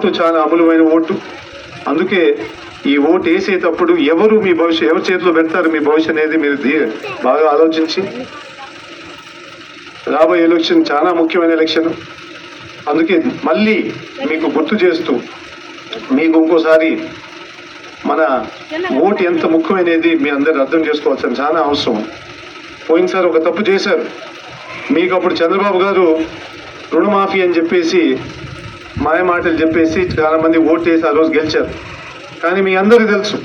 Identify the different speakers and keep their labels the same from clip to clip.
Speaker 1: Vote చాలా అమూల్యమైన vote. అందుకే ఈ ఓటు వేసేటప్పుడు ఎవరు మీ భవిష్యత్ ఎవరి చేతిలో పెడతారు మీ భవిష్యత్ అనేది మీరు బాగా ఆలోచించి, రాబోయే ఎలక్షన్ చాలా ముఖ్యమైన ఎలక్షన్. అందుకే మళ్ళీ మీకు గుర్తు చేస్తూ మీకు ఇంకోసారి మన ఓటు ఎంత ముఖ్యమైనది మీ అందరు అర్థం చేసుకోవాల్సిన చాలా అవసరం. పోయినసారి ఒక తప్పు చేశారు. మీకు అప్పుడు చంద్రబాబు గారు రుణమాఫీ అని చెప్పేసి మాయ మాటలు చెప్పేసి చాలా మంది ఓటు వేసి ఆ రోజు గెలిచారు. కానీ మీ అందరికీ తెలుసు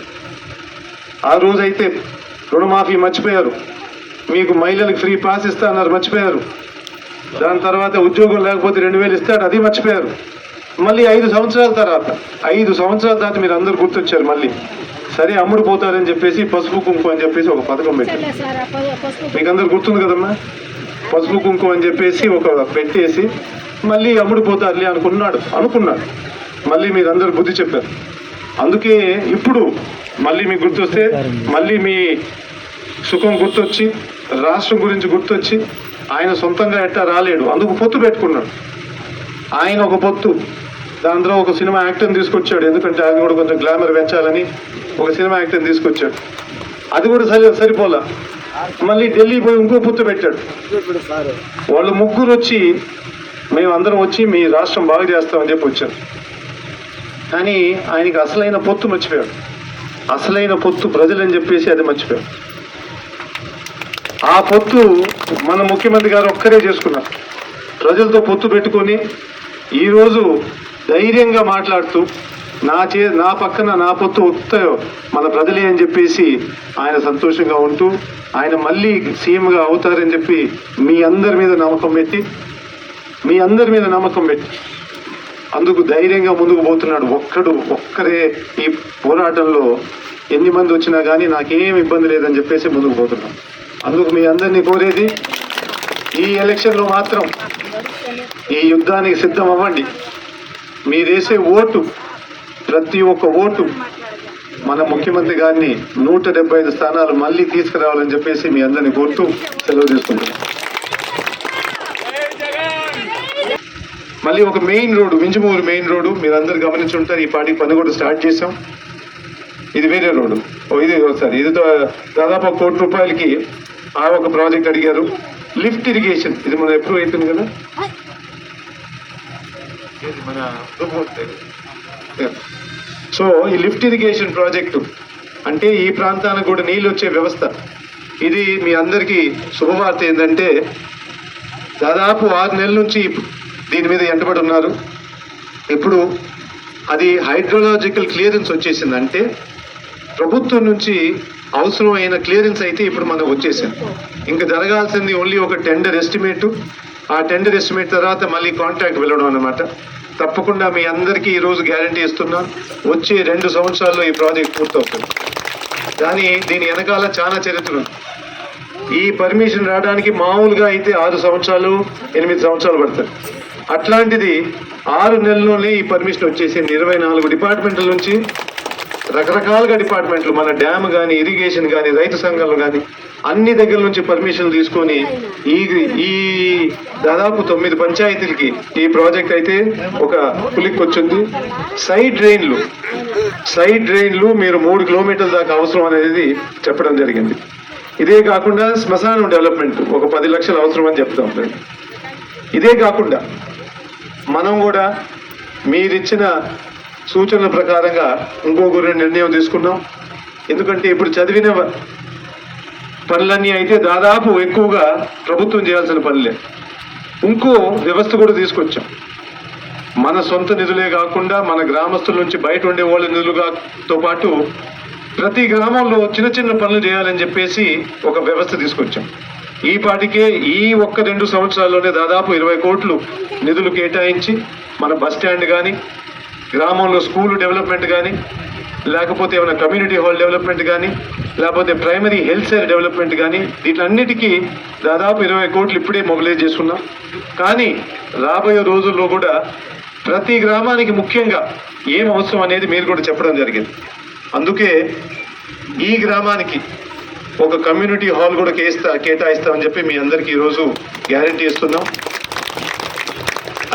Speaker 1: ఆ రోజు అయితే రుణమాఫీ మర్చిపోయారు. మీకు మహిళలకు ఫ్రీ పాస్ ఇస్తా అన్నారు, మర్చిపోయారు. దాని తర్వాత ఉద్యోగం లేకపోతే 2000 ఇస్తాడు, అది మర్చిపోయారు. మళ్ళీ 5 సంవత్సరాల తర్వాత మీరు అందరూ గుర్తొచ్చారు. మళ్ళీ సరే అమ్ముడు పోతారని చెప్పేసి పసుపు కుంకుమ అని చెప్పేసి ఒక పథకం పెట్టారు. మీకు అందరు గుర్తుంది కదమ్మా, పసుపు కుంకుమ అని చెప్పేసి ఒక పెట్టేసి మళ్ళీ అమ్ముడు పోతారులే అనుకున్నాడు. మళ్ళీ మీరు అందరు బుద్ధి చెప్పారు. అందుకే ఇప్పుడు మళ్ళీ మీకు గుర్తొస్తే మళ్ళీ మీ సుఖం గుర్తొచ్చి రాష్ట్రం గురించి గుర్తొచ్చి ఆయన సొంతంగా ఎట్టా రాలేడు, అందుకు పొత్తు పెట్టుకున్నాడు. ఆయన ఒక పొత్తు, దాంట్లో ఒక సినిమా యాక్టర్ని తీసుకొచ్చాడు. ఎందుకంటే ఆయన కూడా కొంచెం గ్లామర్ పెంచాలని ఒక సినిమా యాక్టర్ని తీసుకొచ్చాడు. అది కూడా సరిపోలా. మళ్ళీ ఢిల్లీ పోయి ఇంకో పొత్తు పెట్టాడు. వాళ్ళు ముగ్గురు వచ్చి మేమందరం వచ్చి మీ రాష్ట్రం బాగా చేస్తామని చెప్పి వచ్చారు. కానీ ఆయనకి అసలైన పొత్తు మర్చిపోయాడు. అసలైన పొత్తు ప్రజలని చెప్పేసి అది మర్చిపోయాడు. ఆ పొత్తు మన ముఖ్యమంత్రి గారు ఒక్కరే చేసుకున్నారు. ప్రజలతో పొత్తు పెట్టుకొని ఈరోజు ధైర్యంగా మాట్లాడుతూ నా పక్కన నా పొత్తు వస్తాయో మన ప్రజలే అని చెప్పేసి ఆయన సంతోషంగా ఉంటూ ఆయన మళ్ళీ సీఎంగా అవుతారని చెప్పి మీ అందరి మీద నమ్మకం పెట్టి అందుకు ధైర్యంగా ముందుకు పోతున్నాడు. ఒక్కరే ఈ పోరాటంలో ఎన్ని మంది వచ్చినా కానీ నాకేం ఇబ్బంది లేదని చెప్పేసి ముందుకు పోతున్నాడు. అందుకు మీ అందరినీ కోరేది ఈ ఎలక్షన్లో మాత్రం ఈ యుద్ధానికి సిద్ధం అవ్వండి. మీరేసే ఓటు, ప్రతి ఒక్క ఓటు మన ముఖ్యమంత్రి గారిని 175 స్థానాలు మళ్ళీ తీసుకురావాలని చెప్పేసి మీ అందరినీ కోరుతూ సెలవు తీసుకుంటాం. మళ్ళీ ఒక main road, Vinjamuru main road మీరందరూ గమనించుంటారు. ఈ పాటికి పని కూడా స్టార్ట్ చేసాం. ఇది వేరే రోడ్డు. ఇది ఒకసారి ఇది దాదాపు 1 కోటి రూపాయలకి ఆ ఒక ప్రాజెక్ట్ అడిగారు. లిఫ్ట్ ఇరిగేషన్ ఇది మనం ఎప్పుడు అయిపోయింది కదా, మన సో ఈ లిఫ్ట్ ఇరిగేషన్ ప్రాజెక్టు అంటే ఈ ప్రాంతానికి కూడా నీళ్ళు వచ్చే వ్యవస్థ. ఇది మీ అందరికీ శుభవార్త ఏంటంటే దాదాపు 6 నెలల నుంచి దీని మీద ఎంటబడి ఉన్నారు. ఇప్పుడు అది హైడ్రోలాజికల్ క్లియరెన్స్ వచ్చేసింది. అంటే ప్రభుత్వం నుంచి అవసరమైన క్లియరెన్స్ అయితే ఇప్పుడు మనకు వచ్చేసింది. ఇంకా జరగాల్సింది ఓన్లీ ఒక టెండర్ ఎస్టిమేటు. ఆ టెండర్ ఎస్టిమేట్ తర్వాత మళ్ళీ కాంట్రాక్ట్ వెళ్ళడం అన్నమాట. తప్పకుండా మీ అందరికీ ఈరోజు గ్యారంటీ ఇస్తున్నాం, వచ్చే 2 సంవత్సరాల్లో ఈ ప్రాజెక్ట్ పూర్తవుతుంది. కానీ దీని వెనకాల చాలా చరిత్ర ఉంది. ఈ పర్మిషన్ రావడానికి మామూలుగా అయితే 6 సంవత్సరాలు 8 సంవత్సరాలు పడుతుంది. అట్లాంటిది 6 నెలల్లోనే ఈ పర్మిషన్ వచ్చేసింది. 24 డిపార్ట్మెంట్ల నుంచి రకరకాలుగా డిపార్ట్మెంట్లు, మన డ్యామ్ కానీ, ఇరిగేషన్ కానీ, రైతు సంఘాలు కానీ అన్ని దగ్గర నుంచి పర్మిషన్ తీసుకొని ఈ దాదాపు 9 పంచాయతీలకి ఈ ప్రాజెక్ట్ అయితే ఒక పులికి వచ్చింది. సైడ్ డ్రైన్లు మీరు 3 కిలోమీటర్ల దాకా అవసరం అనేది చెప్పడం జరిగింది. ఇదే కాకుండా శ్మశానం డెవలప్మెంట్ ఒక 10 లక్షలు అవసరం అని చెప్తాం. ఇదే కాకుండా మనం కూడా మీరిచ్చిన సూచనల ప్రకారంగా ఇంకొక నిర్ణయం తీసుకున్నాం. ఎందుకంటే ఇప్పుడు చదివిన పనులన్నీ అయితే దాదాపు ఎక్కువగా ప్రభుత్వం చేయాల్సిన పనులే. ఇంకో వ్యవస్థ కూడా తీసుకొచ్చాం. మన సొంత నిధులే కాకుండా మన గ్రామస్తుల నుంచి బయట ఉండే వాళ్ళ నిధులతో పాటు ప్రతి గ్రామంలో చిన్న చిన్న పనులు చేయాలని చెప్పేసి ఒక వ్యవస్థ తీసుకొచ్చాం. ఈ పాటికే ఈ 1-2 సంవత్సరాల్లోనే దాదాపు 20 కోట్లు నిధులు కేటాయించి మన బస్ స్టాండ్ కానీ, గ్రామంలో స్కూల్ డెవలప్మెంట్ కానీ, లేకపోతే ఏమైనా కమ్యూనిటీ హాల్ డెవలప్మెంట్ కానీ, లేకపోతే ప్రైమరీ హెల్త్ కేర్ డెవలప్మెంట్ కానీ, వీటన్నిటికీ దాదాపు 20 కోట్లు ఇప్పుడే మొబిలైజ్ చేసుకున్నాం. కానీ రాబోయే రోజుల్లో కూడా ప్రతి గ్రామానికి ముఖ్యంగా ఏం అవసరం అనేది మీరు కూడా చెప్పడం జరిగింది. అందుకే ఈ గ్రామానికి ఒక కమ్యూనిటీ హాల్ కూడా కేటాయిస్తామని చెప్పి మీ అందరికీ ఈరోజు గ్యారంటీ ఇస్తున్నాం.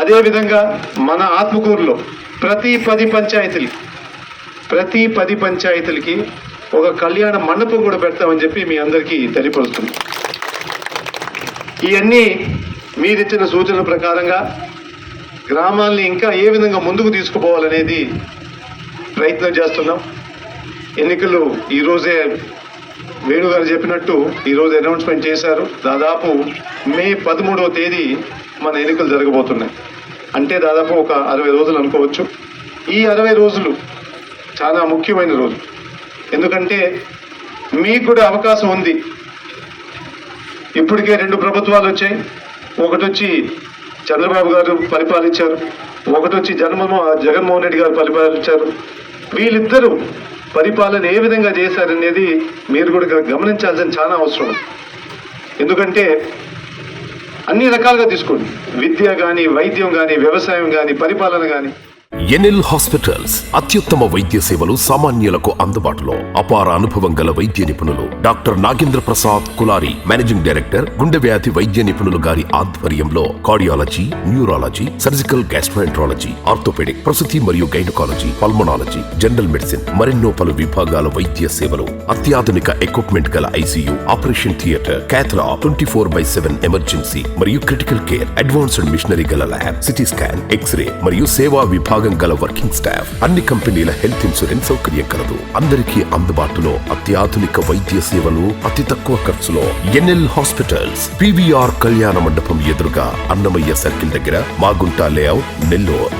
Speaker 1: అదేవిధంగా మన ఆత్మకూరులో ప్రతి 10 పంచాయతీలకి ఒక కళ్యాణ మండపం కూడా పెడతామని చెప్పి మీ అందరికీ తెలియపరుస్తుంది. ఇవన్నీ మీరిచ్చిన సూచనల ప్రకారంగా గ్రామాల్ని ఇంకా ఏ విధంగా ముందుకు తీసుకుపోవాలనేది ప్రయత్నం చేస్తున్నాం. ఎన్నికలు ఈరోజే వేణుగారు చెప్పినట్టు ఈరోజు అనౌన్స్మెంట్ చేశారు. దాదాపు మే 13వ తేదీ మన ఎన్నికలు జరగబోతున్నాయి. అంటే దాదాపు ఒక 60 రోజులు అనుకోవచ్చు. ఈ 60 రోజులు చాలా ముఖ్యమైన రోజు. ఎందుకంటే మీకు కూడా అవకాశం ఉంది. ఇప్పటికే 2 ప్రభుత్వాలు వచ్చాయి. ఒకటి వచ్చి చంద్రబాబు గారు పరిపాలించారు, ఒకటి వచ్చి జగన్మోహన్ రెడ్డి గారు పరిపాలించారు. వీళ్ళిద్దరూ పరిపాలన ఏ విధంగా చేశారనేది మీరు కూడా గమనించాల్సిన చాలా అవసరం. ఎందుకంటే అన్ని రకాలుగా తీసుకోండి, విద్య కానీ, వైద్యం కానీ, వ్యవసాయం కానీ, పరిపాలన కానీ.
Speaker 2: ఎన్ఎల్ హాస్పిటల్స్ అత్యుత్తమ వైద్య సేవలు సామాన్యులకు అందుబాటులో. అపార అనుభవం గల వైద్య నిపుణులు doctor Nagendra Prasad Kulari, managing director, గుండె వ్యాధి వైద్య నిపుణులు గారి ఆధ్వర్యంలో cardiology, neurology, surgical gastroenterology, orthopaedic, ప్రసూతి మరియు గైనకాలజీ, పల్మనాలజీ, జనరల్ మెడిసిన్ మరెన్నో పలు విభాగాల వైద్య సేవలు. అత్యాధునిక ఎక్విప్మెంట్ గల ఐసీయూ, ఆపరేషన్ థియేటర్, క్యాథ్లా, 24/7 ఎమర్జెన్సీ మరియు క్రిటికల్ కేర్, అడ్వాన్స్డ్ మిషనరీ గల ల్యాబ్, సిటీ స్కాన్, ఎక్స్రే మరియు సేవా విభాగం గల వర్కింగ్ స్టాఫ్. అన్ని కంపెనీల హెల్త్ ఇన్సూరెన్స్ సౌకర్యం కలదు. అందరికీ అందుబాటులో అత్యాధునిక వైద్య సేవలు అతి తక్కువ ఖర్చులో. ఎన్ఎల్ హాస్పిటల్స్, పివిఆర్ కళ్యాణ మండపం ఎదురుగా, అన్నమయ్య సర్కిల్ దగ్గర, మాగుంట లేఅవుట్, నెల్లూరు.